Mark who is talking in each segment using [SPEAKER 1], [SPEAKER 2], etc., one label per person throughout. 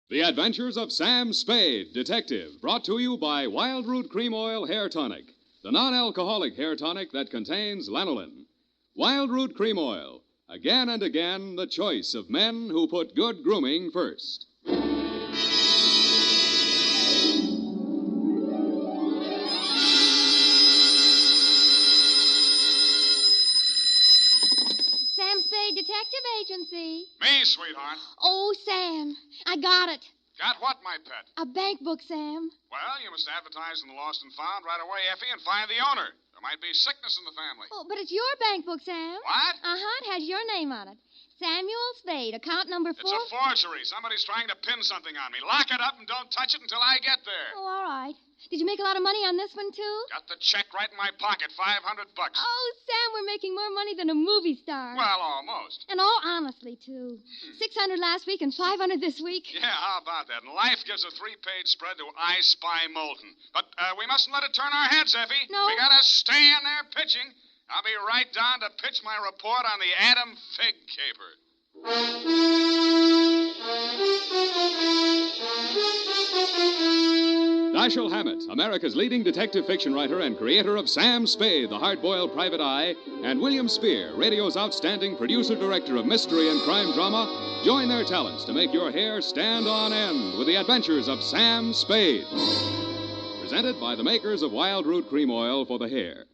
[SPEAKER 1] The Adventures of Sam Spade, Detective, brought to you by Wild Root Cream Oil Hair Tonic, the non-alcoholic hair tonic that contains lanolin. Wild Root Cream Oil, again and again the choice of men who put good grooming first.
[SPEAKER 2] Sam Spade Detective Agency.
[SPEAKER 3] Me, sweetheart.
[SPEAKER 2] Oh, Sam, I got it.
[SPEAKER 3] Got what, my pet?
[SPEAKER 2] A bank book, Sam.
[SPEAKER 3] Well, you must advertise in the Lost and Found right away, Effie, and find the owner. There might be sickness in the family.
[SPEAKER 2] Oh, but it's your bank book, Sam.
[SPEAKER 3] What?
[SPEAKER 2] Uh-huh, it has your name on it. Samuel Spade, account number 4.
[SPEAKER 3] It's a forgery. Somebody's trying to pin something on me. Lock it up and don't touch it until I get there.
[SPEAKER 2] Oh, all right. Did you make a lot of money on this one, too?
[SPEAKER 3] Got the check right in my pocket, $500.
[SPEAKER 2] Oh, Sam, we're making more money than a movie star.
[SPEAKER 3] Well, almost.
[SPEAKER 2] And all honestly, too. 600 last week and 500 this week.
[SPEAKER 3] Yeah, how about that? And life gives a 3-page spread to I Spy Moulton. But we mustn't let it turn our heads, Effie.
[SPEAKER 2] No.
[SPEAKER 3] We gotta stay in there pitching. I'll be right down to pitch my report on the Adam Figg caper.
[SPEAKER 1] Dashiell Hammett, America's leading detective fiction writer and creator of Sam Spade, the hard-boiled private eye, and William Spear, radio's outstanding producer-director of mystery and crime drama, join their talents to make your hair stand on end with the Adventures of Sam Spade. Presented by the makers of Wild Root Cream Oil for the hair.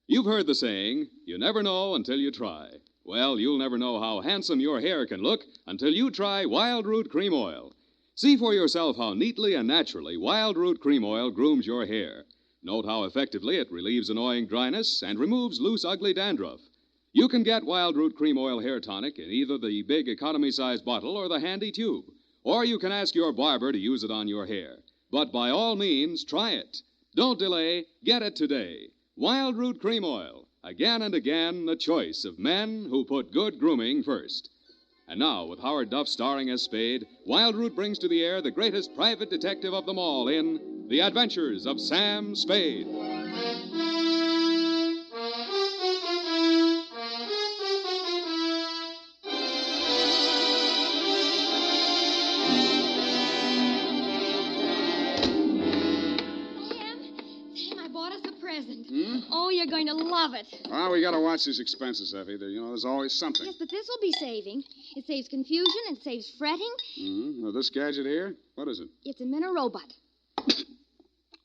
[SPEAKER 1] You've heard the saying, you never know until you try. Well, you'll never know how handsome your hair can look until you try Wild Root Cream Oil. See for yourself how neatly and naturally Wild Root Cream Oil grooms your hair. Note how effectively it relieves annoying dryness and removes loose, ugly dandruff. You can get Wild Root Cream Oil Hair Tonic in either the big economy-size bottle or the handy tube. Or you can ask your barber to use it on your hair. But by all means, try it. Don't delay. Get it today. Wild Root Cream Oil. Again and again, the choice of men who put good grooming first. And now, with Howard Duff starring as Spade, Wild Root brings to the air the greatest private detective of them all in The Adventures of Sam Spade.
[SPEAKER 2] Oh, you're going to love it.
[SPEAKER 3] Well, we gotta watch these expenses, Effie. There's always something.
[SPEAKER 2] Yes, but this will be saving. It saves confusion. It saves fretting.
[SPEAKER 3] Mm-hmm. Now, this gadget here, what is it?
[SPEAKER 2] It's a mini robot.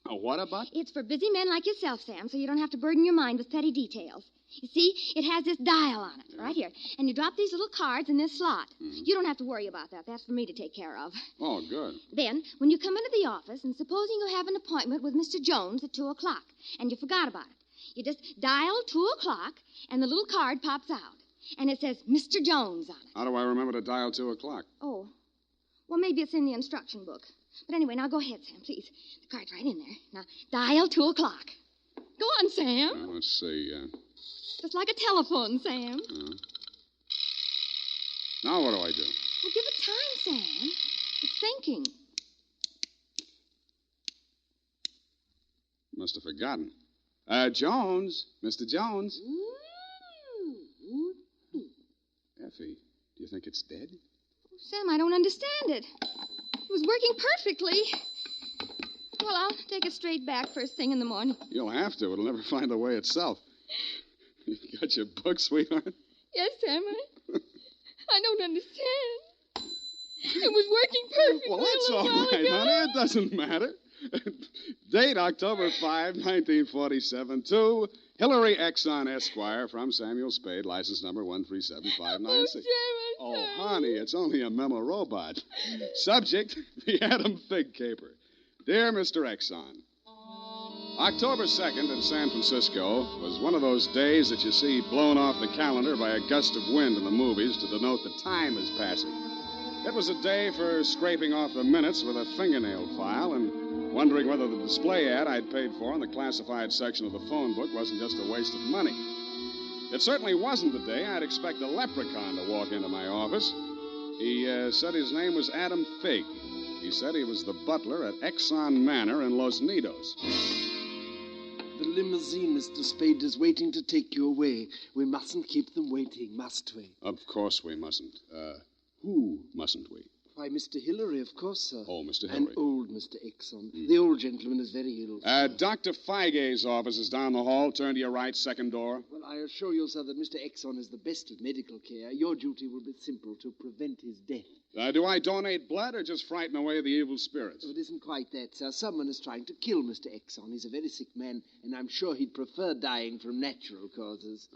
[SPEAKER 3] A what-a-butt?
[SPEAKER 2] It's for busy men like yourself, Sam, so you don't have to burden your mind with petty details. You see, it has this dial on it, right here. And you drop these little cards in this slot. Mm-hmm. You don't have to worry about that. That's for me to take care of.
[SPEAKER 3] Oh, good.
[SPEAKER 2] Then, when you come into the office, and supposing you have an appointment with Mr. Jones at 2 o'clock, and you forgot about it, you just dial 2 o'clock, and the little card pops out. And it says Mr. Jones on it.
[SPEAKER 3] How do I remember to dial 2 o'clock?
[SPEAKER 2] Oh, well, maybe it's in the instruction book. But anyway, now go ahead, Sam, please. The card's right in there. Now, dial 2 o'clock. Go on, Sam.
[SPEAKER 3] Well, let's see.
[SPEAKER 2] Just like a telephone, Sam.
[SPEAKER 3] Now what do I do?
[SPEAKER 2] Well, give it time, Sam. It's thinking.
[SPEAKER 3] Must have forgotten. Jones. Mr. Jones. Effie, do you think it's dead?
[SPEAKER 2] Oh, Sam, I don't understand it. It was working perfectly. Well, I'll take it straight back first thing in the morning.
[SPEAKER 3] You'll have to. It'll never find the way itself. You got your book, sweetheart?
[SPEAKER 2] Yes, Sam. I don't understand. It was working perfectly.
[SPEAKER 3] Well, that's all right, honey. It doesn't matter. Date October 5, 1947, to Hillary Exxon, Esquire, from Samuel Spade, license number 1375996. Oh, honey, it's only a memo robot. Subject, the Adam Figg caper. Dear Mr. Exxon, October 2nd in San Francisco was one of those days that you see blown off the calendar by a gust of wind in the movies to denote the time is passing. It was a day for scraping off the minutes with a fingernail file and wondering whether the display ad I'd paid for in the classified section of the phone book wasn't just a waste of money. It certainly wasn't the day I'd expect a leprechaun to walk into my office. He said his name was Adam Figg. He said he was the butler at Exxon Manor in Los Nidos.
[SPEAKER 4] The limousine, Mr. Spade, is waiting to take you away. We mustn't keep them waiting, must we?
[SPEAKER 3] Of course we mustn't. Who mustn't we?
[SPEAKER 4] Why, Mr. Hillary, of course, sir.
[SPEAKER 3] Oh, Mr.
[SPEAKER 4] And
[SPEAKER 3] Hillary.
[SPEAKER 4] old Mr. Exon. The old gentleman is very ill, sir.
[SPEAKER 3] Dr. Feig's office is down the hall. Turn to your right, second door.
[SPEAKER 4] Well, I assure you, sir, that Mr. Exon is the best of medical care. Your duty will be simple, to prevent his death.
[SPEAKER 3] Do I donate blood or just frighten away the evil spirits?
[SPEAKER 4] Oh, it isn't quite that, sir. Someone is trying to kill Mr. Exon. He's a very sick man, and I'm sure he'd prefer dying from natural causes.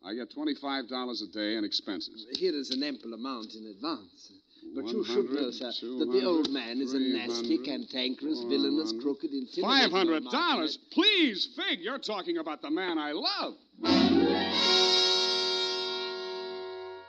[SPEAKER 3] I get $25 a day in expenses.
[SPEAKER 4] Here is an ample amount in advance. But you should know, sir, that the old man is a nasty, cantankerous, villainous, crooked, intimidating...
[SPEAKER 3] $500? Please, Figg, you're talking about the man I love.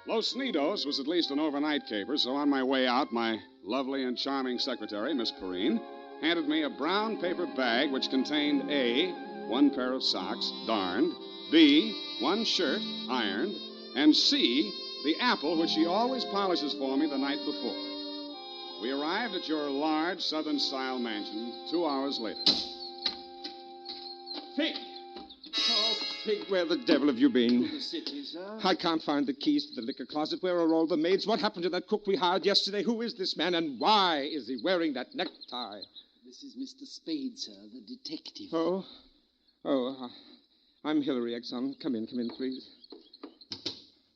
[SPEAKER 3] Los Nidos was at least an overnight caper, so on my way out, my lovely and charming secretary, Miss Perrine, handed me a brown paper bag which contained A, 1 pair of socks, darned, B, 1 shirt, ironed, and C, the apple which she always polishes for me the night before. We arrived at your large Southern-style mansion 2 hours later.
[SPEAKER 5] Figg! Oh, Figg, where the devil have you been?
[SPEAKER 4] To the city, sir.
[SPEAKER 5] I can't find the keys to the liquor closet. Where are all the maids? What happened to that cook we hired yesterday? Who is this man, and why is he wearing that necktie?
[SPEAKER 4] This is Mr. Spade, sir, the detective.
[SPEAKER 5] I'm Hillary, Exon. Come in, please.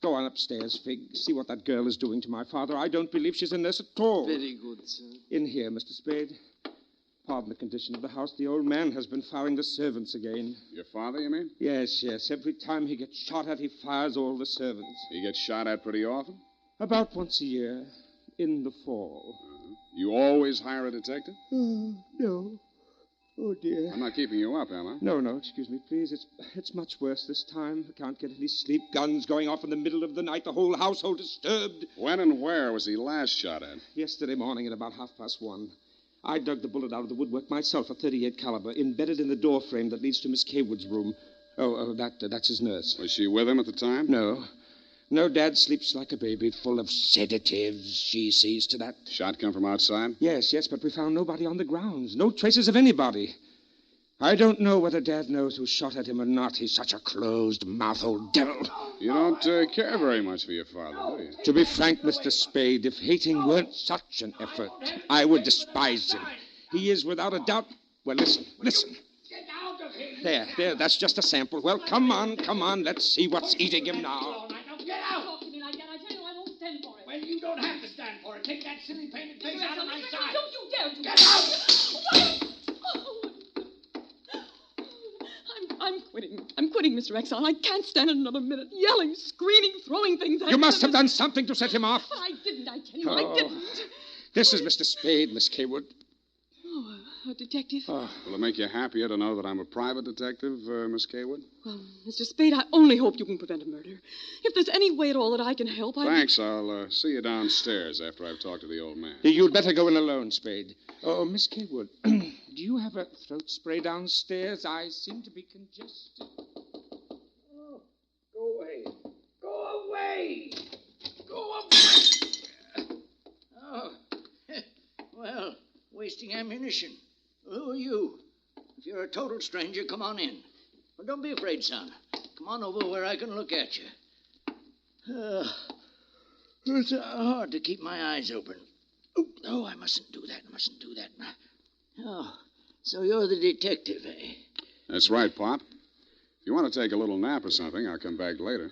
[SPEAKER 5] Go on upstairs, Figg. See what that girl is doing to my father. I don't believe she's a nurse at all.
[SPEAKER 4] Very good, sir.
[SPEAKER 5] In here, Mr. Spade. Pardon the condition of the house. The old man has been firing the servants again.
[SPEAKER 3] Your father, you mean?
[SPEAKER 5] Yes. Every time he gets shot at, he fires all the servants.
[SPEAKER 3] He gets shot at pretty often?
[SPEAKER 5] About once a year, in the fall.
[SPEAKER 3] You always hire a detective?
[SPEAKER 5] No. Oh, dear.
[SPEAKER 3] I'm not keeping you up, am I?
[SPEAKER 5] No, excuse me, please. It's much worse this time. I can't get any sleep. Guns going off in the middle of the night. The whole household disturbed.
[SPEAKER 3] When and where was he last shot at?
[SPEAKER 5] Yesterday morning at about 1:30. I dug the bullet out of the woodwork myself, a .38 caliber, embedded in the door frame that leads to Miss Kaywood's room. That's his nurse.
[SPEAKER 3] Was she with him at the time?
[SPEAKER 5] No, Dad sleeps like a baby, full of sedatives. She sees to that.
[SPEAKER 3] Shot come from outside?
[SPEAKER 5] Yes, but we found nobody on the grounds. No traces of anybody. I don't know whether Dad knows who shot at him or not. He's such a closed-mouthed old devil.
[SPEAKER 3] You don't care very much for your father, do you?
[SPEAKER 5] To be frank, Mr. Spade, if hating weren't such an effort, I would despise him. He is without a doubt... Well, listen.
[SPEAKER 6] Get out of here!
[SPEAKER 5] There, that's just a sample. Well, come on. Let's see what's eating him now.
[SPEAKER 6] All right, now get out!
[SPEAKER 7] Talk to me like that. I tell you I won't stand for it.
[SPEAKER 6] Well, you don't have to stand for it. Take that silly painted face out of my sight.
[SPEAKER 7] Don't you dare to.
[SPEAKER 6] Get out!
[SPEAKER 7] I'm quitting. I'm quitting, Mr. Exon. I can't stand it another minute. Yelling, screaming, throwing things at
[SPEAKER 5] You must
[SPEAKER 7] him.
[SPEAKER 5] have done something to set him off.
[SPEAKER 7] But I didn't, I tell you. I didn't.
[SPEAKER 5] This is Mr. Spade, Miss Kaywood.
[SPEAKER 7] Oh, a detective?
[SPEAKER 3] Will it make you happier to know that I'm a private detective, Miss Kaywood?
[SPEAKER 7] Well, Mr. Spade, I only hope you can prevent a murder. If there's any way at all that I can help,
[SPEAKER 3] Thanks. I'll see you downstairs after I've talked to the old man.
[SPEAKER 5] You'd better go in alone, Spade. Oh, Miss Kaywood, do you have a throat spray downstairs? I seem to be congested.
[SPEAKER 6] Oh, go away. Go away! Oh, well, wasting ammunition. Who are you? If you're a total stranger, come on in. Well, don't be afraid, son. Come on over where I can look at you. It's hard to keep my eyes open. Oh, I mustn't do that. Oh, so you're the detective, eh?
[SPEAKER 3] That's right, Pop. If you want to take a little nap or something, I'll come back later.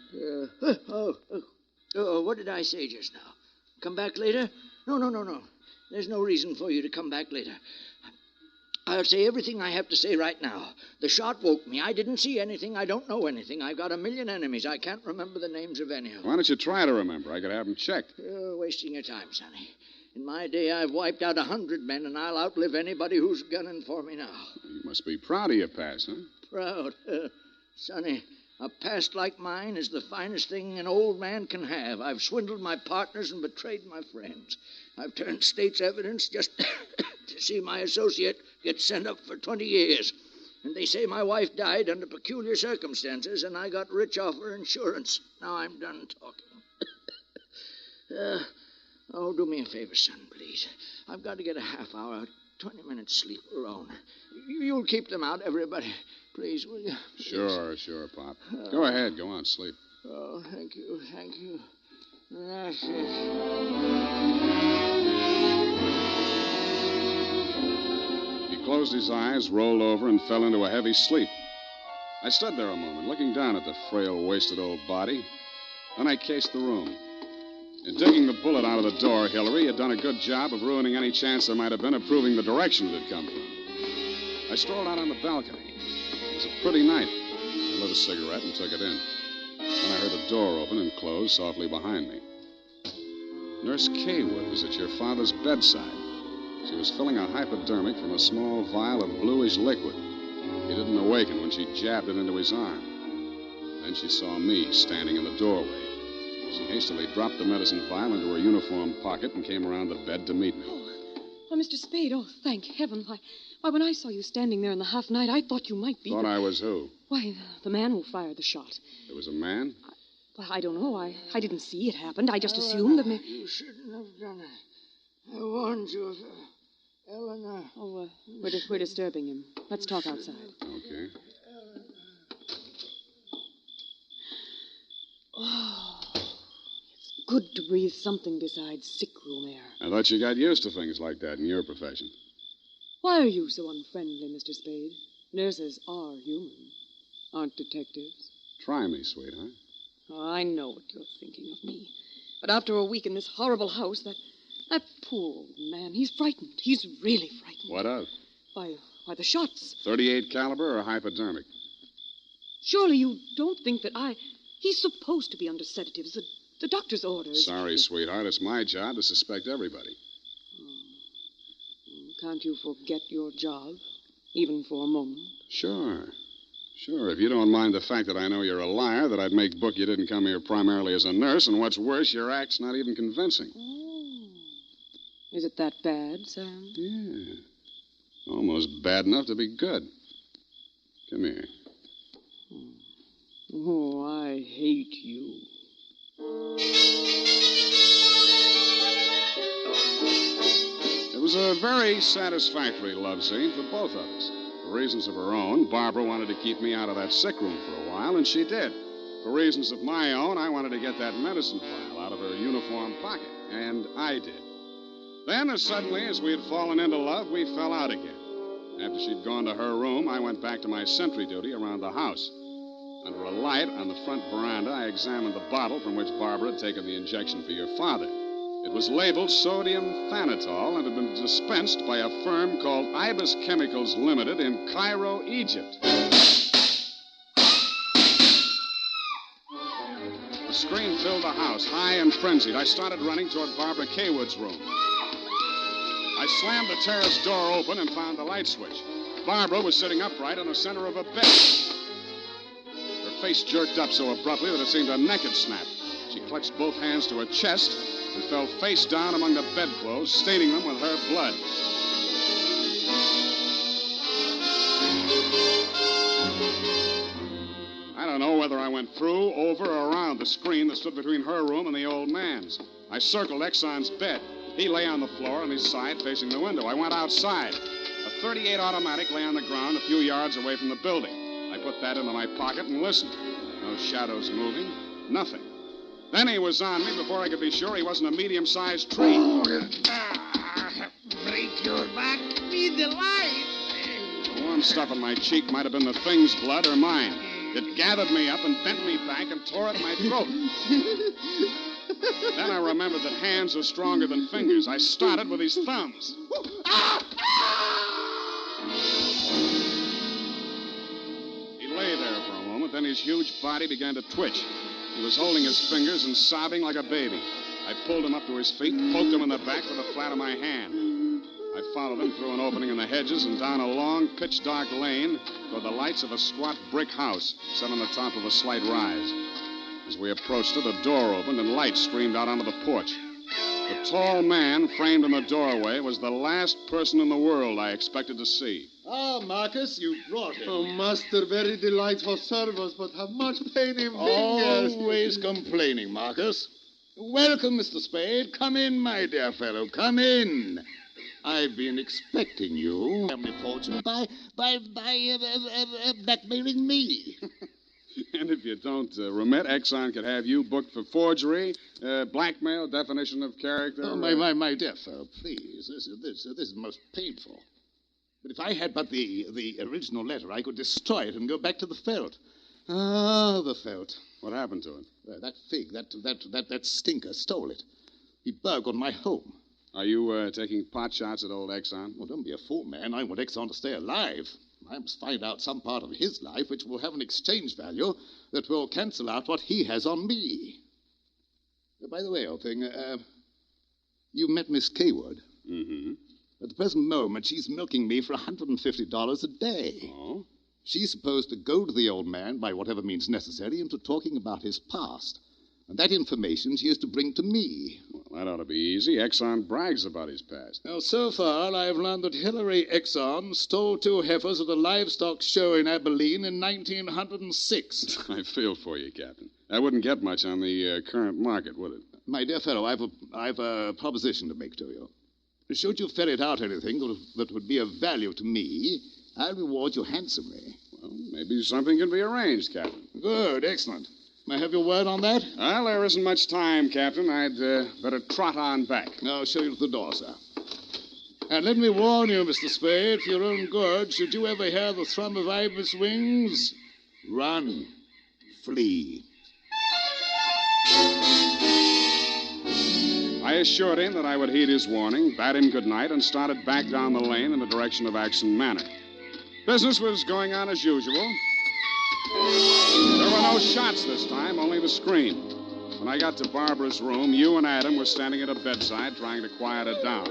[SPEAKER 6] What did I say just now? Come back later? No. There's no reason for you to come back later. I'll say everything I have to say right now. The shot woke me. I didn't see anything. I don't know anything. I've got a million enemies. I can't remember the names of any of them.
[SPEAKER 3] Why don't you try to remember? I could have them checked.
[SPEAKER 6] You're wasting your time, Sonny. In my day, I've wiped out 100 men, and I'll outlive anybody who's gunning for me now.
[SPEAKER 3] You must be proud of your past, huh?
[SPEAKER 6] Proud? Sonny, a past like mine is the finest thing an old man can have. I've swindled my partners and betrayed my friends. I've turned state's evidence just to see my associate get sent up for 20 years. And they say my wife died under peculiar circumstances, and I got rich off her insurance. Now I'm done talking. Do me a favor, son, please. I've got to get a half hour, 20 minutes sleep alone. You'll keep them out, everybody. Please, will you?
[SPEAKER 3] Sure, Pop. Go ahead. Go on, sleep.
[SPEAKER 6] Oh, thank you. That's it.
[SPEAKER 3] closed his eyes, rolled over, and fell into a heavy sleep. I stood there a moment, looking down at the frail, wasted old body. Then I cased the room. In digging the bullet out of the door, Hillary had done a good job of ruining any chance there might have been of proving the direction it had come from. I strolled out on the balcony. It was a pretty night. I lit a cigarette and took it in. Then I heard a door open and close softly behind me. Nurse Kaywood was at your father's bedside. She was filling a hypodermic from a small vial of bluish liquid. He didn't awaken when she jabbed it into his arm. Then she saw me standing in the doorway. She hastily dropped the medicine vial into her uniform pocket and came around the bed to meet me.
[SPEAKER 7] Oh, Mr. Spade, oh, thank heaven. Why, when I saw you standing there in the half-night, I thought you might be...
[SPEAKER 3] Thought I was who?
[SPEAKER 7] Why, the man who fired the shot.
[SPEAKER 3] There was a man?
[SPEAKER 7] I don't know. I didn't see it happened. I just assumed that...
[SPEAKER 6] You shouldn't have done it. I warned you of Eleanor.
[SPEAKER 7] Oh, we're disturbing him. Let's talk outside.
[SPEAKER 3] Okay.
[SPEAKER 7] Oh, it's good to breathe something besides sick-room air.
[SPEAKER 3] I thought you got used to things like that in your profession.
[SPEAKER 7] Why are you so unfriendly, Mr. Spade? Nurses are human, aren't detectives?
[SPEAKER 3] Try me, sweetheart.
[SPEAKER 7] Oh, I know what you're thinking of me. But after a week in this horrible house, that poor old man, he's frightened. He's really frightened.
[SPEAKER 3] What of?
[SPEAKER 7] Why, the shots.
[SPEAKER 3] 38 caliber or hypodermic?
[SPEAKER 7] Surely you don't think that He's supposed to be under sedatives. The doctor's orders.
[SPEAKER 3] Sorry, sweetheart. It's my job to suspect everybody.
[SPEAKER 7] Can't you forget your job, even for a moment?
[SPEAKER 3] Sure. If you don't mind the fact that I know you're a liar, that I'd make book you didn't come here primarily as a nurse, and what's worse, your act's not even convincing.
[SPEAKER 7] Oh. Is it that bad, Sam?
[SPEAKER 3] Yeah. Almost bad enough to be good. Come here.
[SPEAKER 7] Oh, I hate you.
[SPEAKER 3] It was a very satisfactory love scene for both of us. For reasons of her own, Barbara wanted to keep me out of that sick room for a while, and she did. For reasons of my own, I wanted to get that medicine vial out of her uniform pocket, and I did. Then, as suddenly as we had fallen into love, we fell out again. After she'd gone to her room, I went back to my sentry duty around the house. Under a light on the front veranda, I examined the bottle from which Barbara had taken the injection for your father. It was labeled sodium thanatol and had been dispensed by a firm called Ibis Chemicals Limited in Cairo, Egypt. The scream filled the house, high and frenzied. I started running toward Barbara Kaywood's room. I slammed the terrace door open and found the light switch. Barbara was sitting upright in the center of a bed. Her face jerked up so abruptly that it seemed her neck had snapped. She clutched both hands to her chest and fell face down among the bedclothes, staining them with her blood. I don't know whether I went through, over, or around the screen that stood between her room and the old man's. I circled Exxon's bed. He lay on the floor on his side facing the window. I went outside. A .38 automatic lay on the ground a few yards away from the building. I put that into my pocket and listened. No shadows moving. Nothing. Then he was on me before I could be sure he wasn't a medium-sized tree.
[SPEAKER 6] Break your back. Be the light.
[SPEAKER 3] The warm stuff in my cheek might have been the thing's blood or mine. It gathered me up and bent me back and tore at my throat. Then I remembered that hands are stronger than fingers. I started with his thumbs. He lay there for a moment, then his huge body began to twitch. He was holding his fingers and sobbing like a baby. I pulled him up to his feet, poked him in the back with the flat of my hand. I followed him through an opening in the hedges and down a long, pitch-dark lane toward the lights of a squat brick house set on the top of a slight rise. As we approached it, a door opened and light streamed out onto the porch. The tall man framed in the doorway was the last person in the world I expected to see.
[SPEAKER 8] Ah, Marcus, you brought him. Oh, master, very delightful service, but have much pain in fingers.
[SPEAKER 9] Always complaining, Marcus. Welcome, Mr. Spade. Come in, my dear fellow. Come in. I've been expecting you. Family fortune by blackmailing me.
[SPEAKER 3] And if you don't remit, Exxon could have you booked for forgery, blackmail, definition of character.
[SPEAKER 9] Oh, my dear fellow, please. This is most painful. But if I had but the original letter, I could destroy it and go back to the Felt. Ah, the Felt.
[SPEAKER 3] What happened to it?
[SPEAKER 9] That Figg, that stinker stole it. He burgled my home.
[SPEAKER 3] Are you taking pot shots at old Exxon?
[SPEAKER 9] Well, don't be a fool, man. I want Exxon to stay alive. I must find out some part of his life which will have an exchange value that will cancel out what he has on me. By the way, old thing, you met Miss Kaywood.
[SPEAKER 3] Mm-hmm.
[SPEAKER 9] At the present moment, she's milking me for $150 a day.
[SPEAKER 3] Oh?
[SPEAKER 9] She's supposed to goad the old man, by whatever means necessary, into talking about his past. And that information she is to bring to me.
[SPEAKER 3] Well, that ought to be easy. Exxon brags about his past.
[SPEAKER 9] Now, so far, I've learned that Hilary Exxon stole 2 heifers at a livestock show in Abilene in 1906.
[SPEAKER 3] I feel for you, Captain. That wouldn't get much on the current market, would it?
[SPEAKER 9] My dear fellow, I've a proposition to make to you. Should you ferret out anything that would be of value to me, I'll reward you handsomely.
[SPEAKER 3] Well, maybe something can be arranged, Captain.
[SPEAKER 9] Good, excellent. May I have your word on that?
[SPEAKER 3] Well, there isn't much time, Captain. I'd better trot on back.
[SPEAKER 9] I'll show you to the door, sir. And let me warn you, Mr. Spade, for your own good, should you ever hear the thrum of Ibis wings, run, flee.
[SPEAKER 3] I assured him that I would heed his warning, bade him good night, and started back down the lane in the direction of Axon Manor. Business was going on as usual. There were no shots this time, only the scream. When I got to Barbara's room, you and Adam were standing at her bedside trying to quiet her down.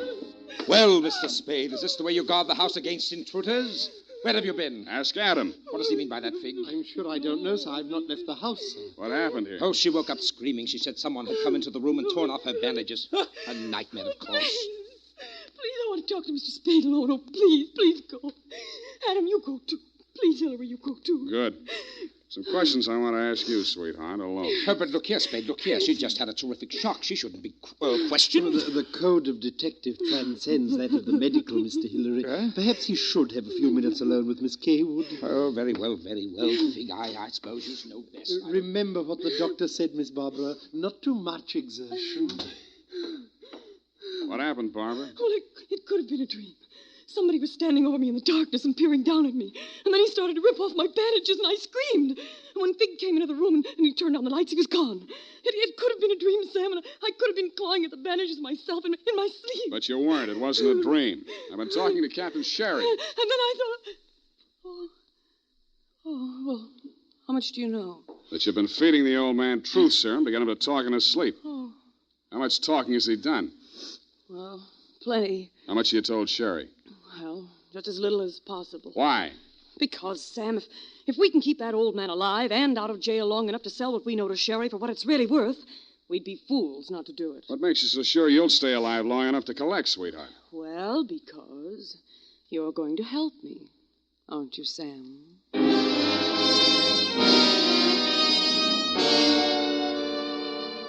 [SPEAKER 5] Well, Mr. Spade, is this the way you guard the house against intruders? Where have you been?
[SPEAKER 3] Ask Adam.
[SPEAKER 5] What does he mean by that, Figg?
[SPEAKER 8] I'm sure I don't know, sir. I've not left the house, sir.
[SPEAKER 3] What happened here?
[SPEAKER 5] Oh, she woke up screaming. She said someone had come into the room and torn off her bandages. A nightmare, of course.
[SPEAKER 7] Please, I want to talk to Mr. Spade alone. Oh, please go. Adam, you go too. Please, Hillary, you go too.
[SPEAKER 3] Good. Some questions I want to ask you, sweetheart, alone.
[SPEAKER 5] Oh, but look here, Spade, look here. She just had a terrific shock. She shouldn't be questioned.
[SPEAKER 4] Well, the code of detective transcends that of the medical, Mr. Hillary. Perhaps he should have a few minutes alone with Miss Kaywood.
[SPEAKER 5] Oh, very well, Figg. I suppose you know best.
[SPEAKER 4] Remember what the doctor said, Miss Barbara. Not too much exertion.
[SPEAKER 3] What happened, Barbara?
[SPEAKER 7] Well, it could have been a dream. Somebody was standing over me in the darkness and peering down at me. And then he started to rip off my bandages, and I screamed. And when Figg came into the room and he turned on the lights, he was gone. It could have been a dream, Sam, and I could have been clawing at the bandages myself in my sleep.
[SPEAKER 3] But you weren't. It wasn't a dream. I've been talking to Captain Sherry.
[SPEAKER 7] And then I thought... Oh, well, how much do you know?
[SPEAKER 3] That you've been feeding the old man truth serum to get him to talk in his sleep.
[SPEAKER 7] Oh,
[SPEAKER 3] How much talking has he done?
[SPEAKER 7] well, plenty.
[SPEAKER 3] How much you told Sherry?
[SPEAKER 7] Well, just as little as possible.
[SPEAKER 3] Why?
[SPEAKER 7] Because, Sam, if we can keep that old man alive and out of jail long enough to sell what we know to Sherry for what it's really worth, we'd be fools not to do it.
[SPEAKER 3] What makes you so sure you'll stay alive long enough to collect, sweetheart?
[SPEAKER 7] Well, because you're going to help me, aren't you, Sam?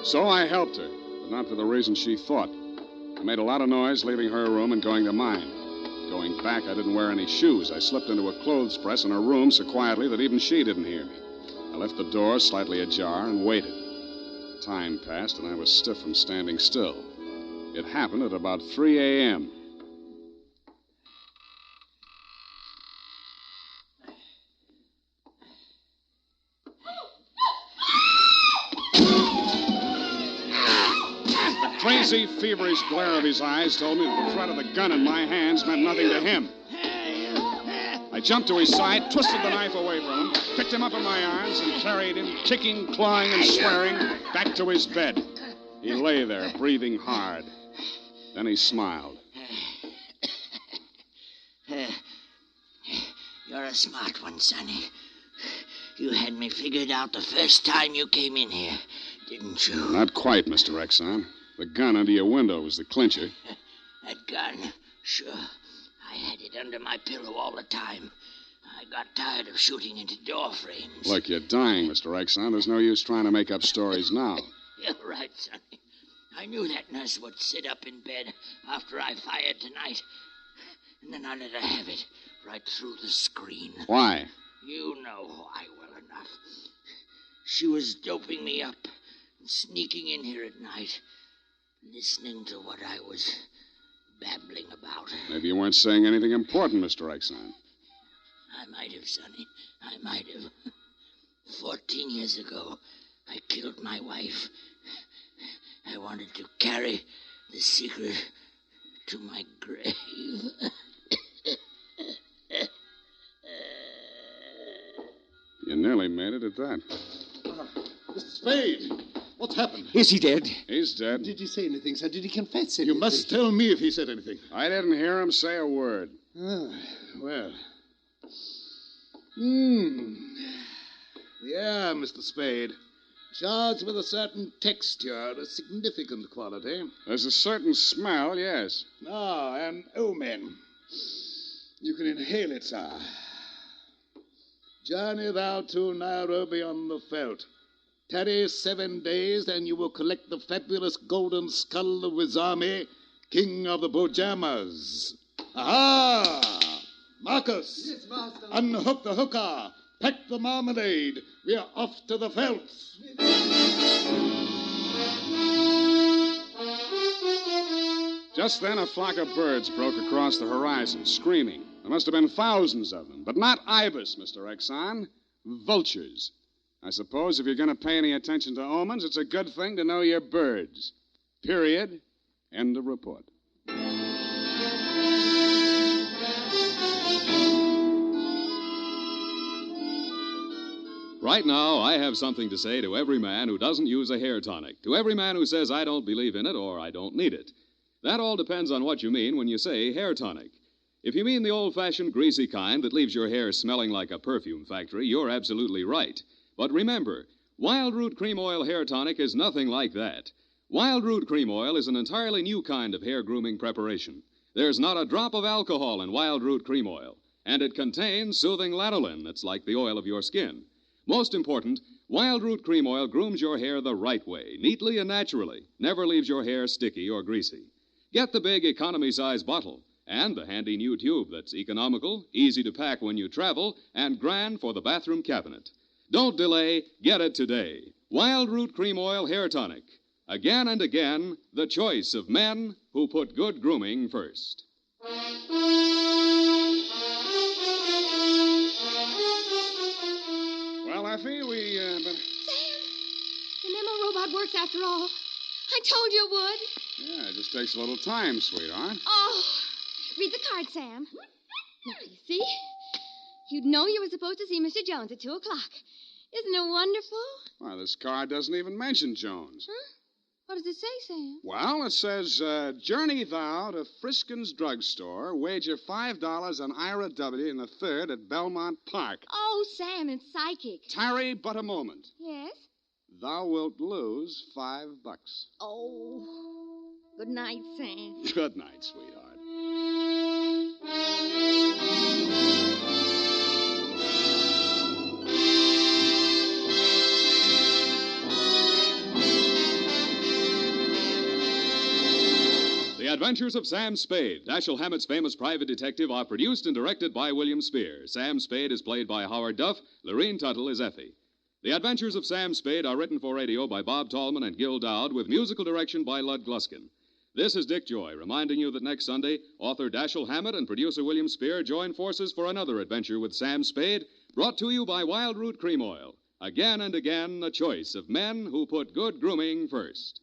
[SPEAKER 3] So I helped her, but not for the reason she thought. I made a lot of noise leaving her room and going to mine. Going back, I didn't wear any shoes. I slipped into a clothes press in her room so quietly that even she didn't hear me. I left the door slightly ajar and waited. Time passed, and I was stiff from standing still. It happened at about 3 a.m. The crazy, feverish glare of his eyes told me that the threat of the gun in my hands meant nothing to him. I jumped to his side, twisted the knife away from him, picked him up in my arms, and carried him, kicking, clawing, and swearing, back to his bed. He lay there, breathing hard. Then he smiled.
[SPEAKER 6] You're a smart one, Sonny. You had me figured out the first time you came in here, didn't you?
[SPEAKER 3] Not quite, Mr. Exxon. The gun under your window was the clincher.
[SPEAKER 6] That gun? Sure. I had it under my pillow all the time. I got tired of shooting into door frames.
[SPEAKER 3] Look, you're dying, Mr. Exxon. There's no use trying to make up stories now.
[SPEAKER 6] You're right, Sonny. I knew that nurse would sit up in bed after I fired tonight. And then I let her have it right through the screen.
[SPEAKER 3] Why?
[SPEAKER 6] You know why well enough. She was doping me up and sneaking in here at night, listening to what I was babbling about?
[SPEAKER 3] Maybe you weren't saying anything important, Mr. Exxon.
[SPEAKER 6] I might have, Sonny. I might have. 14 years ago, I killed my wife. I wanted to carry the secret to my grave.
[SPEAKER 3] You nearly made it at that.
[SPEAKER 9] Mr. Spade, what's happened?
[SPEAKER 5] Is he dead?
[SPEAKER 3] He's dead.
[SPEAKER 8] Did he say anything, sir? Did he confess anything?
[SPEAKER 9] You must tell me if he said anything.
[SPEAKER 3] I didn't hear him say a word.
[SPEAKER 9] Ah, well. Yeah, Mr. Spade. Charged with a certain texture, a significant quality.
[SPEAKER 3] There's a certain smell, yes.
[SPEAKER 9] Ah, an omen. You can inhale it, sir. Journey thou to Nairobi on the veldt. Tarry 7 days, and you will collect the fabulous golden skull of Wizami, king of the Bojamas. Aha! Marcus!
[SPEAKER 8] Yes, master.
[SPEAKER 9] Unhook the hooker. Pack the marmalade. We are off to the veldt.
[SPEAKER 3] Just then, a flock of birds broke across the horizon, screaming. There must have been thousands of them, but not ibis, Mr. Exxon. Vultures. I suppose if you're going to pay any attention to omens, it's a good thing to know your birds. Period. End of report.
[SPEAKER 1] Right now, I have something to say to every man who doesn't use a hair tonic, to every man who says I don't believe in it or I don't need it. That all depends on what you mean when you say hair tonic. If you mean the old-fashioned greasy kind that leaves your hair smelling like a perfume factory, you're absolutely right. But remember, Wild Root Cream Oil Hair Tonic is nothing like that. Wild Root Cream Oil is an entirely new kind of hair grooming preparation. There's not a drop of alcohol in Wild Root Cream Oil, and it contains soothing lanolin that's like the oil of your skin. Most important, Wild Root Cream Oil grooms your hair the right way, neatly and naturally, never leaves your hair sticky or greasy. Get the big economy-size bottle and the handy new tube that's economical, easy to pack when you travel, and grand for the bathroom cabinet. Don't delay, get it today. Wild Root Cream Oil Hair Tonic. Again and again, the choice of men who put good grooming first.
[SPEAKER 3] Well, Effie,
[SPEAKER 2] Sam, the memo robot works after all. I told you it would.
[SPEAKER 3] Yeah, it just takes a little time, sweetheart.
[SPEAKER 2] Oh, read the card, Sam. Now, you see? You'd know you were supposed to see Mr. Jones at 2 o'clock. Isn't it wonderful?
[SPEAKER 3] Well, this card doesn't even mention Jones.
[SPEAKER 2] Huh? What does it say, Sam?
[SPEAKER 3] Well, it says, journey thou to Friskin's drugstore, wager $5 on Ira W. in the 3rd at Belmont Park.
[SPEAKER 2] Oh, Sam, it's psychic.
[SPEAKER 3] Tarry but a moment.
[SPEAKER 2] Yes?
[SPEAKER 3] Thou wilt lose $5.
[SPEAKER 2] Oh, good night, Sam.
[SPEAKER 3] Good night, sweetheart.
[SPEAKER 1] The Adventures of Sam Spade, Dashiell Hammett's famous private detective, are produced and directed by William Spear. Sam Spade is played by Howard Duff. Lurene Tuttle is Effie. The Adventures of Sam Spade are written for radio by Bob Tallman and Gil Doud, with musical direction by Lud Gluskin. This is Dick Joy, reminding you that next Sunday, author Dashiell Hammett and producer William Spear join forces for another adventure with Sam Spade, brought to you by Wild Root Cream Oil. Again and again, the choice of men who put good grooming first.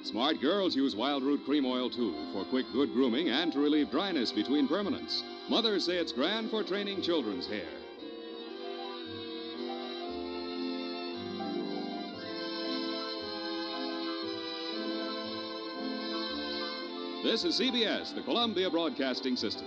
[SPEAKER 1] Smart girls use Wild Root Cream Oil, too, for quick, good grooming and to relieve dryness between permanents. Mothers say it's grand for training children's hair. This is CBS, the Columbia Broadcasting System.